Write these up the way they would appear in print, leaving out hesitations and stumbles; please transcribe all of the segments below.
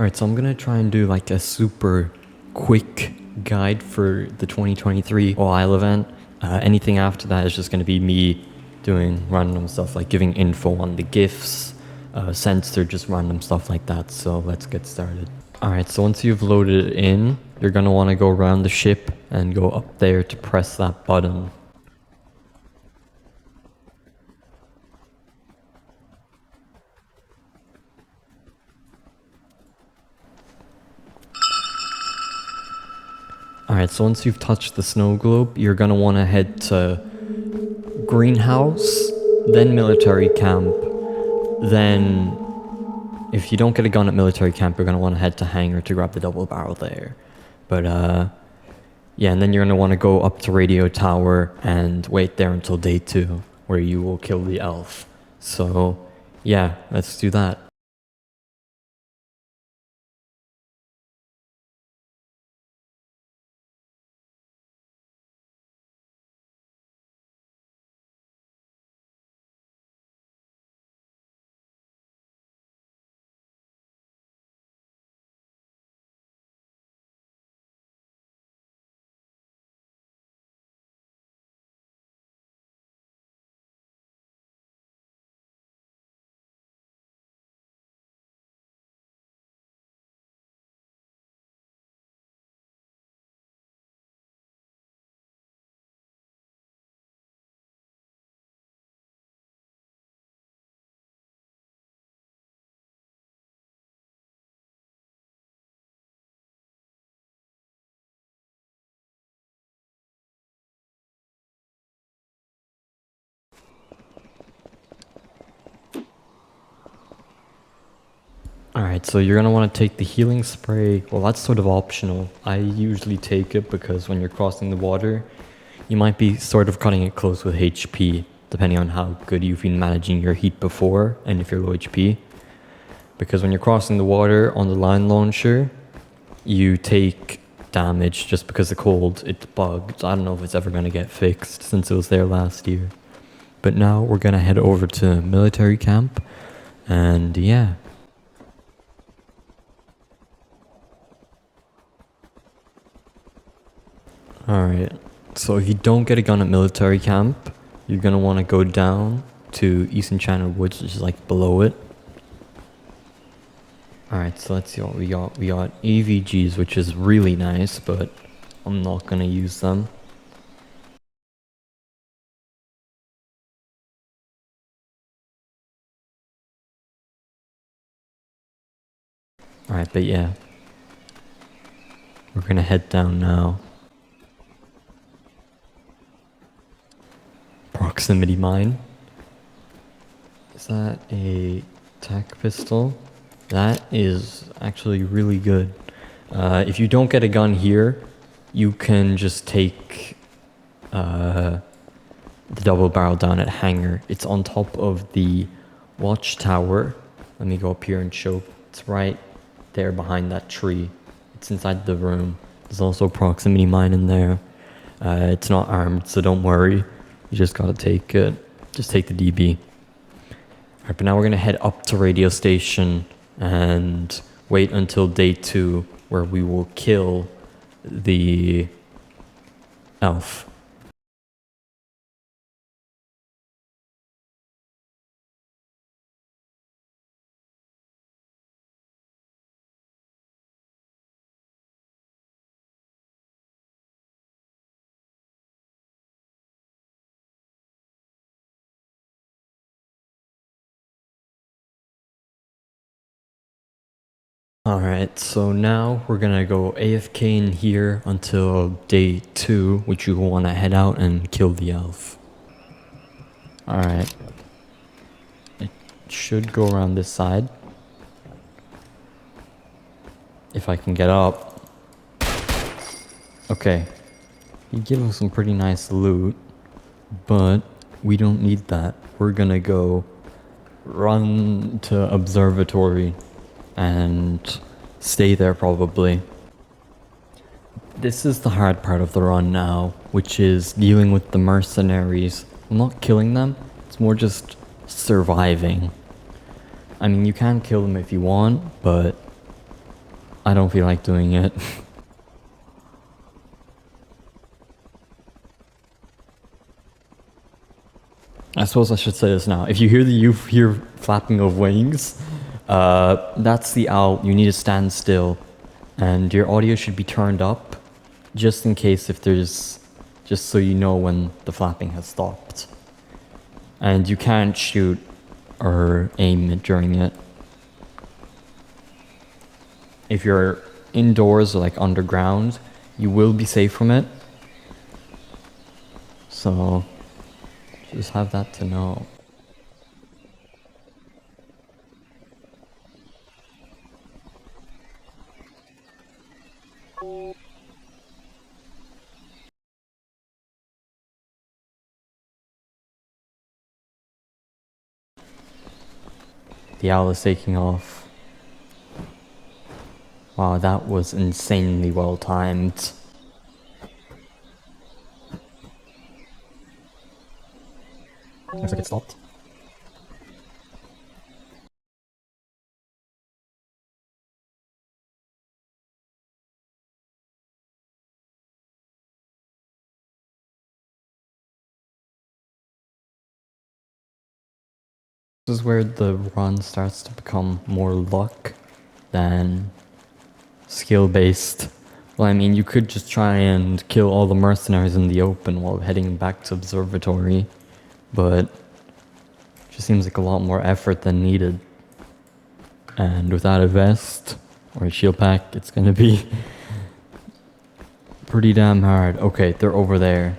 Alright, so I'm gonna try and do like a super quick guide for the 2023 OIL event. Anything after that is just gonna be me doing random stuff like giving info on the gifts, sensor, just random stuff like that. So let's get started. Alright, so once you've loaded it in, you're gonna wanna go around the ship and go up there to press that button. Alright, so once you've touched the snow globe, you're gonna wanna head to greenhouse, then military camp, then if you don't get a gun at military camp, you're gonna wanna head to hangar to grab the double barrel there. But yeah, and then you're gonna wanna go up to radio tower and wait there until day 2, where you will kill the elf. So yeah, let's do that. Alright, so you're gonna want to take the healing spray. Well, that's sort of optional. I usually take it because when you're crossing the water, you might be sort of cutting it close with HP, depending on how good you've been managing your heat before and if you're low HP. Because when you're crossing the water on the line launcher, you take damage just because the cold, it's bugged. I don't know if it's ever gonna get fixed since it was there last year. But now we're gonna head over to military camp, and yeah. Alright, so if you don't get a gun at military camp, you're gonna want to go down to East Enchanted Woods, which is like below it. Alright, so let's see what we got. We got AVGs, which is really nice, but I'm not gonna use them. Alright, but yeah. We're gonna head down now. Proximity mine. Is that a tac pistol? That is actually really good. If you don't get a gun here, you can just take the double barrel down at hangar. It's on top of the watchtower. Let me go up here and show. It's right there behind that tree. It's inside the room. There's also a proximity mine in there. It's not armed, so don't worry. You just gotta take it. Just take the DB. Alright, but now we're gonna head up to radio station and wait until day 2, where we will kill the elf. Alright, so now we're gonna go AFK in here until day 2, which you will want to head out and kill the elf. Alright. It should go around this side. If I can get up. Okay. You give us some pretty nice loot, but we don't need that. We're gonna go run to observatory and stay there probably. This is the hard part of the run now, which is dealing with the mercenaries. I'm not killing them, it's more just surviving. I mean, you can kill them if you want, but I don't feel like doing it. I suppose I should say this now. If you hear you hear flapping of wings, that's the owl. You need to stand still, and your audio should be turned up, just in case if there's, just so you know when the flapping has stopped. And you can't shoot or aim it during it. If you're indoors or like underground, you will be safe from it. So just have that to know. The owl is taking off. Wow, that was insanely well timed. Looks like it stopped. This is where the run starts to become more luck than skill based. Well, I mean, you could just try and kill all the mercenaries in the open while heading back to observatory, but it just seems like a lot more effort than needed. And without a vest or a shield pack, it's gonna be pretty damn hard. Okay, they're over there.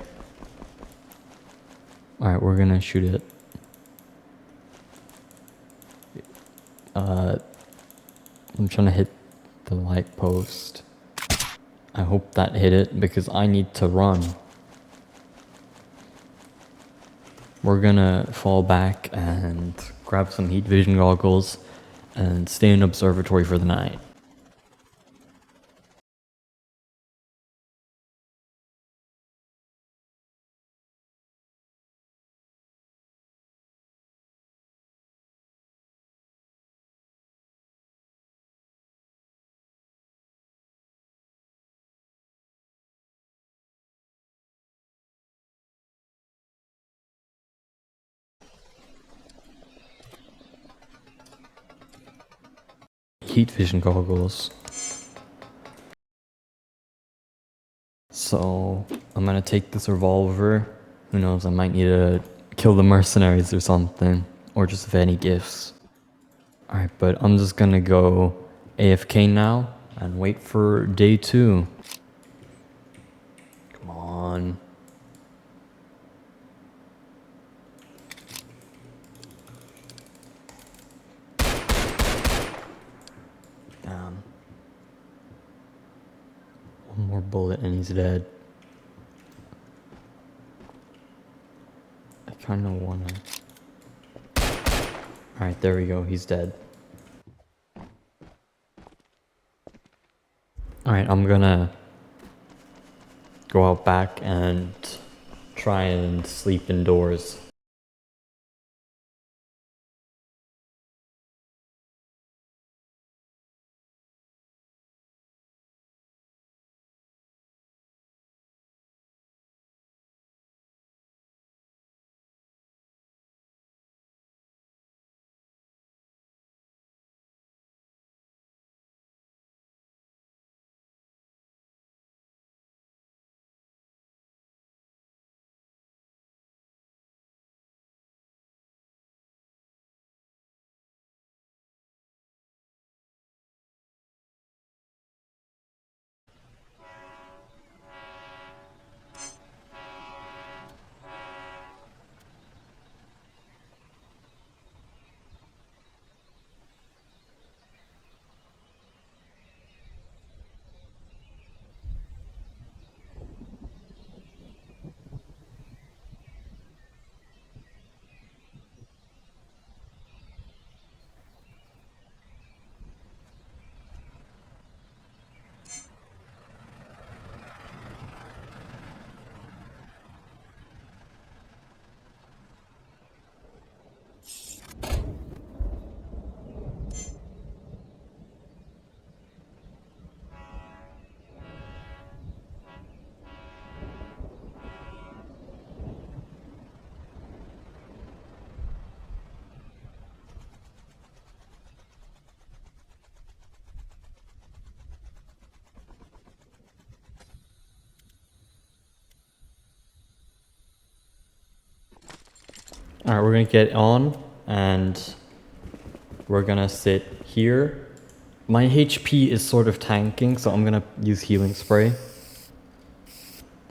Alright, we're gonna shoot it. I'm trying to hit the light post. I hope that hit it because I need to run. We're gonna fall back and grab some heat vision goggles and stay in observatory for the night. Heat vision goggles. So I'm gonna take this revolver. Who knows, I might need to kill the mercenaries or something. Or just have any gifts. Alright, but I'm just gonna go AFK now and wait for day 2. Come on. Damn. One more bullet and he's dead. I kinda wanna... Alright, there we go, he's dead. Alright, I'm gonna go out back and try and sleep indoors. Alright, we're gonna get on and we're gonna sit here. My HP is sort of tanking, so I'm gonna use healing spray.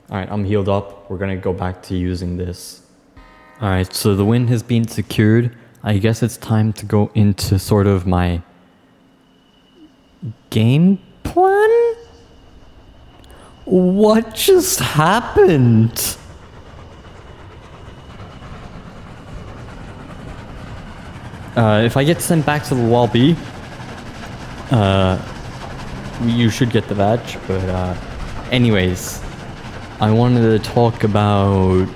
Alright, I'm healed up. We're gonna go back to using this. Alright, so the win has been secured. I guess it's time to go into sort of my game plan? What just happened? If I get sent back to the lobby, you should get the badge, but anyways, I wanted to talk about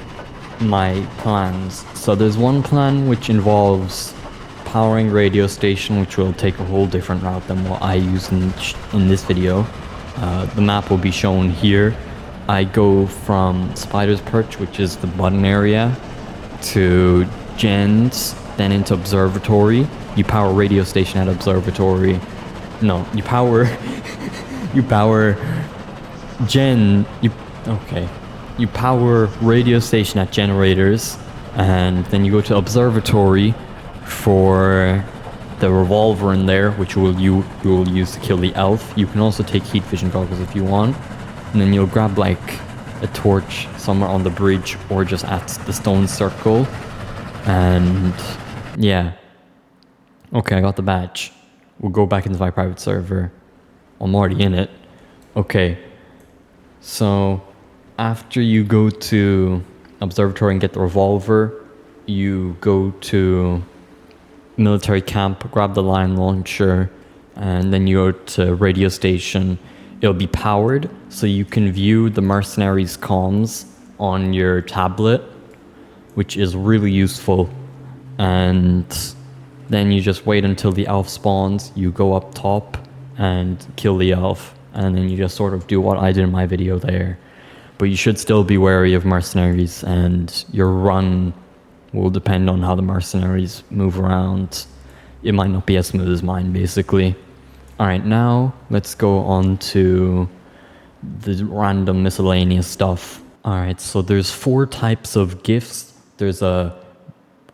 my plans. So there's one plan which involves powering radio station, which will take a whole different route than what I use in this video. The map will be shown here. I go from Spider's Perch, which is the button area, to Gens, then into Observatory. You power radio station at Observatory. No, you power you power you power radio station at generators, and then you go to Observatory for the revolver in there, which you will use to kill the elf. You can also take heat vision goggles if you want, and then you'll grab like a torch somewhere on the bridge or just at the stone circle, and yeah. Okay, I got the badge. We'll go back into my private server. I'm already in it. Okay. So, after you go to Observatory and get the revolver, you go to military camp, grab the line launcher, and then you go to radio station. It'll be powered, so you can view the mercenaries' comms on your tablet, which is really useful. And then you just wait until the elf spawns, you go up top and kill the elf, and then you just sort of do what I did in my video there. But you should still be wary of mercenaries, and your run will depend on how the mercenaries move around. It might not be as smooth as mine, basically. Alright, now let's go on to the random miscellaneous stuff. Alright, so there's 4 types of gifts. There's a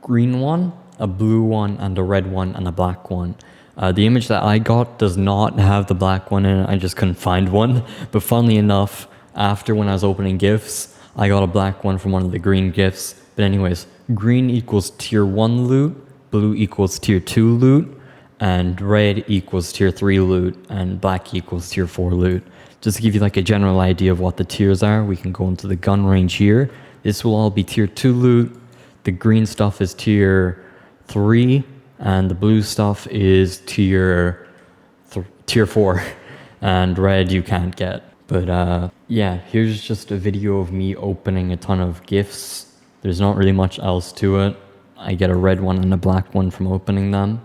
green one, a blue one, and a red one, and a black one. The image that I got does not have the black one in it. I just couldn't find one. But funnily enough, after when I was opening gifts, I got a black one from one of the green gifts. But anyways, green equals tier 1 loot, blue equals tier 2 loot, and red equals tier 3 loot, and black equals tier 4 loot. Just to give you like a general idea of what the tiers are, we can go into the gun range here. This will all be tier 2 loot. The green stuff is tier 3, and the blue stuff is tier 4, and red you can't get. But yeah, here's just a video of me opening a ton of gifts. There's not really much else to it. I get a red one and a black one from opening them.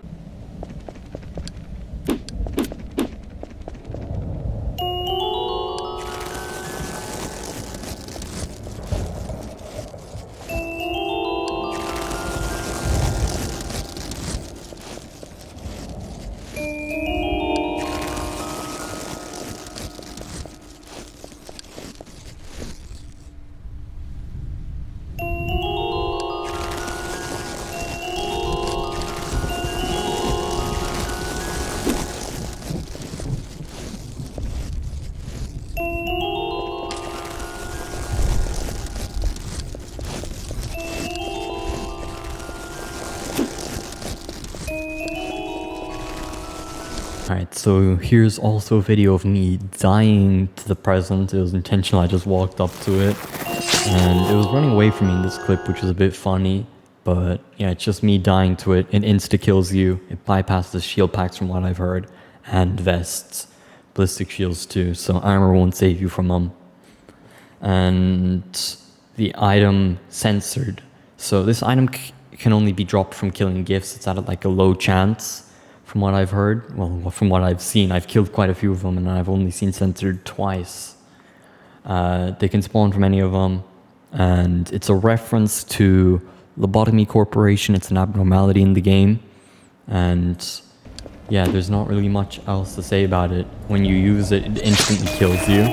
Alright, so here's also a video of me dying to the present. It was intentional, I just walked up to it. And it was running away from me in this clip, which was a bit funny. But yeah, it's just me dying to it. It insta-kills you. It bypasses shield packs from what I've heard. And vests. Ballistic shields too, so armor won't save you from them. And the item censored. So this item can only be dropped from killing gifts. It's at like a low chance. From what I've heard, well, from what I've seen, I've killed quite a few of them, and I've only seen censored twice. They can spawn from any of them, and it's a reference to Lobotomy Corporation. It's an abnormality in the game, and yeah, there's not really much else to say about it. When you use it, it instantly kills you.